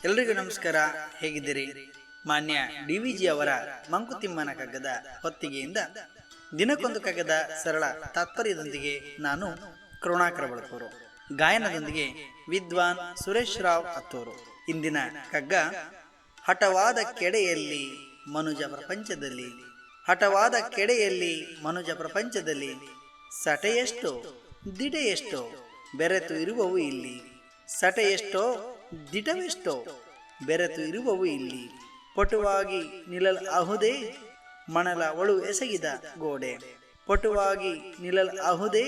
ಎಲ್ರಿಗೂ ನಮಸ್ಕಾರ. ಹೇಗಿದ್ದೀರಿ? ಮಾನ್ಯ ಡಿವಿಜಿ ಅವರ ಮಂಕುತಿಮ್ಮನ ಕಗ್ಗದ ಹೊತ್ತಿಗೆಯಿಂದ ದಿನಕ್ಕೊಂದು ಕಗ್ಗದ ಸರಳ ತಾತ್ಪರ್ಯದೊಂದಿಗೆ ನಾನು ಕರುಣಾಕರ ಬಳಕೂರು, ಗಾಯನದೊಂದಿಗೆ ವಿದ್ವಾನ್ ಸುರೇಶ್ ರಾವ್ ಅತ್ತೂರು. ಇಂದಿನ ಕಗ್ಗ ಹಠವಾದ ಕೆಡೆಯಲ್ಲಿ ಮನುಜ ಪ್ರಪಂಚದಲ್ಲಿ. ಹಠವಾದ ಕೆಡೆಯಲ್ಲಿ ಮನುಜ ಪ್ರಪಂಚದಲ್ಲಿ ಸಟೆಯೆಷ್ಟೋ ದಿಟೆಯೆಷ್ಟೋ ಬೆರೆತು ಇರುವವು ಇಲ್ಲಿ. ಸಟೆಯೆಷ್ಟೋ ದಿಟವೆಷ್ಟೋ ಬೆರೆತು ಇರುವವು ಇಲ್ಲಿ. ಪಟುವಾಗಿ ನಿಲ್ಲಲಾಹುದೇ ಮಣಲ ಒಳು ಎಸಗಿದ ಗೋಡೆ. ಪಟುವಾಗಿ ನಿಲ್ಲಲಾಹುದೇ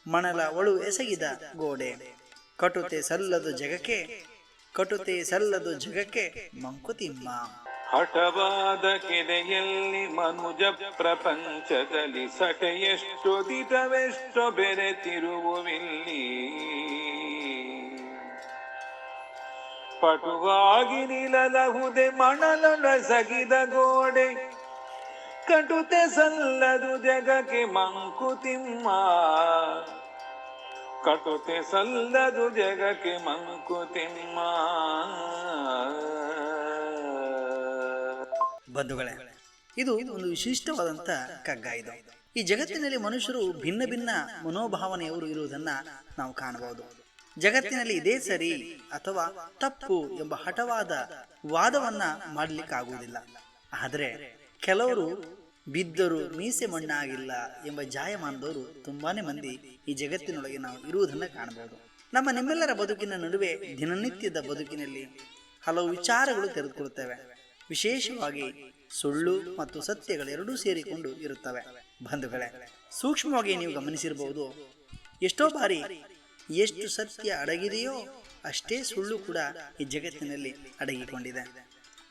ಮಣಲ ಒಳು ಎಸಗಿದ ಗೋಡೆ. ಕಟುತೆ ಸಲ್ಲದು ಜಗಕ್ಕೆ, ಕಟುತೆ ಸಲ್ಲದು ಜಗಕ್ಕೆ ಮಂಕುತಿಮ್ಮ. ಹಠವಾದ ಕೆರೆಯಲ್ಲಿ ಮನುಜ ಪ್ರಪಂಚದಲ್ಲಿ ಸಟೆಯೆಷ್ಟೋ ದಿಟವೆಷ್ಟೋ ಬೆರೆತಿರುವುವಿಲ್ಲಿ. ಪಟುವಾಗಿ ನಿಲ್ಲಲಹುದೆ ಮಣಲೊಳಸಗಿದ ಗೋಡೆ. ಕಟುತೆ ಸಲ್ಲದು ಜಗಕ್ಕೆ ಮಂಕುತಿಮ್ಮ. ಕಟುತೆ ಸಲ್ಲದು ಜಗಕ್ಕೆ ಮಂಕುತಿಮ್ಮ. ಬಂಧುಗಳೇ, ಇದು ಒಂದು ವಿಶಿಷ್ಟವಾದಂಥ ಕಗ್ಗ. ಇದು ಈ ಜಗತ್ತಿನಲ್ಲಿ ಮನುಷ್ಯರು ಭಿನ್ನ ಭಿನ್ನ ಮನೋಭಾವನೆಯವರು ಇರುವುದನ್ನ ನಾವು ಕಾಣಬಹುದು. ಜಗತ್ತಿನಲ್ಲಿ ಇದೇ ಸರಿ ಅಥವಾ ತಪ್ಪು ಎಂಬ ಹಠವಾದ ವಾದವನ್ನ ಮಾಡಲಿಕ್ಕಾಗುವುದಿಲ್ಲ. ಆದರೆ ಕೆಲವರು ಬಿದ್ದರೂ ಮೀಸೆ ಮಣ್ಣಾಗಿಲ್ಲ ಎಂಬ ಜಾಯಮಾನದವರು ತುಂಬಾನೇ ಮಂದಿ ಈ ಜಗತ್ತಿನೊಳಗೆ ನಾವು ಇರುವುದನ್ನು ಕಾಣಬಹುದು. ನಿಮ್ಮೆಲ್ಲರ ಬದುಕಿನ ನಡುವೆ ದಿನನಿತ್ಯದ ಬದುಕಿನಲ್ಲಿ ಹಲವು ವಿಚಾರಗಳು ತೆರೆದುಕೊಳ್ಳುತ್ತವೆ. ವಿಶೇಷವಾಗಿ ಸುಳ್ಳು ಮತ್ತು ಸತ್ಯಗಳೆರಡೂ ಸೇರಿಕೊಂಡು ಇರುತ್ತವೆ. ಬಂಧುಗಳೇ, ಸೂಕ್ಷ್ಮವಾಗಿ ನೀವು ಗಮನಿಸಿರಬಹುದು, ಎಷ್ಟೋ ಬಾರಿ ಎಷ್ಟು ಸತ್ಯ ಅಡಗಿದೆಯೋ ಅಷ್ಟೇ ಸುಳ್ಳು ಕೂಡ ಈ ಜಗತ್ತಿನಲ್ಲಿ ಅಡಗಿಕೊಂಡಿದೆ.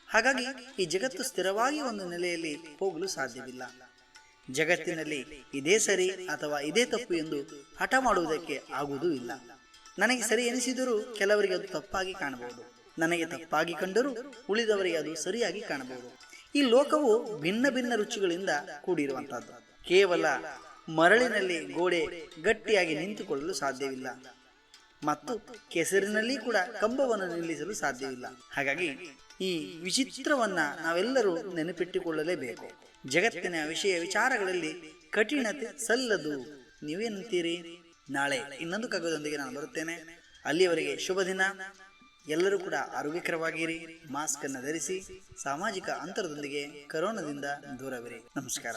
ಹಾಗಾಗಿ ಈ ಜಗತ್ತು ಸ್ಥಿರವಾಗಿ ಒಂದು ನೆಲೆಯಲ್ಲಿ ಹೋಗಲು ಸಾಧ್ಯವಿಲ್ಲ. ಜಗತ್ತಿನಲ್ಲಿ ಇದೇ ಸರಿ ಅಥವಾ ಇದೇ ತಪ್ಪು ಎಂದು ಹಠ ಮಾಡುವುದಕ್ಕೆ ಆಗುವುದೂ ಇಲ್ಲ. ನನಗೆ ಸರಿ ಎನಿಸಿದರೂ ಕೆಲವರಿಗೆ ಅದು ತಪ್ಪಾಗಿ ಕಾಣಬಹುದು, ನನಗೆ ತಪ್ಪಾಗಿ ಕಂಡರೂ ಉಳಿದವರಿಗೆ ಅದು ಸರಿಯಾಗಿ ಕಾಣಬಹುದು. ಈ ಲೋಕವು ಭಿನ್ನ ಭಿನ್ನ ರುಚಿಗಳಿಂದ ಕೂಡಿರುವಂತಹದ್ದು. ಕೇವಲ ಮರಳಿನಲ್ಲಿ ಗೋಡೆ ಗಟ್ಟಿಯಾಗಿ ನಿಂತುಕೊಳ್ಳಲು ಸಾಧ್ಯವಿಲ್ಲ ಮತ್ತು ಕೆಸರಿನಲ್ಲಿ ಕೂಡ ಕಂಬವನ್ನು ನಿಲ್ಲಿಸಲು ಸಾಧ್ಯವಿಲ್ಲ. ಹಾಗಾಗಿ ಈ ವಿಚಿತ್ರವನ್ನ ನಾವೆಲ್ಲರೂ ನೆನಪಿಟ್ಟುಕೊಳ್ಳಲೇಬೇಕು. ಜಗತ್ತಿನ ವಿಚಾರಗಳಲ್ಲಿ ಕಠಿಣತೆ ಸಲ್ಲದು. ನೀವೇನಂತೀರಿ? ನಾಳೆ ಇನ್ನೊಂದು ಕಗ್ಗದೊಂದಿಗೆ ನಾನು ಬರುತ್ತೇನೆ. ಅಲ್ಲಿಯವರೆಗೆ ಶುಭ ದಿನ. ಎಲ್ಲರೂ ಕೂಡ ಆರೋಗ್ಯಕರವಾಗಿರಿ, ಮಾಸ್ಕ್ ಅನ್ನು ಧರಿಸಿ, ಸಾಮಾಜಿಕ ಅಂತರದೊಂದಿಗೆ ಕರೋನಾದಿಂದ ದೂರವಿರಿ. ನಮಸ್ಕಾರ.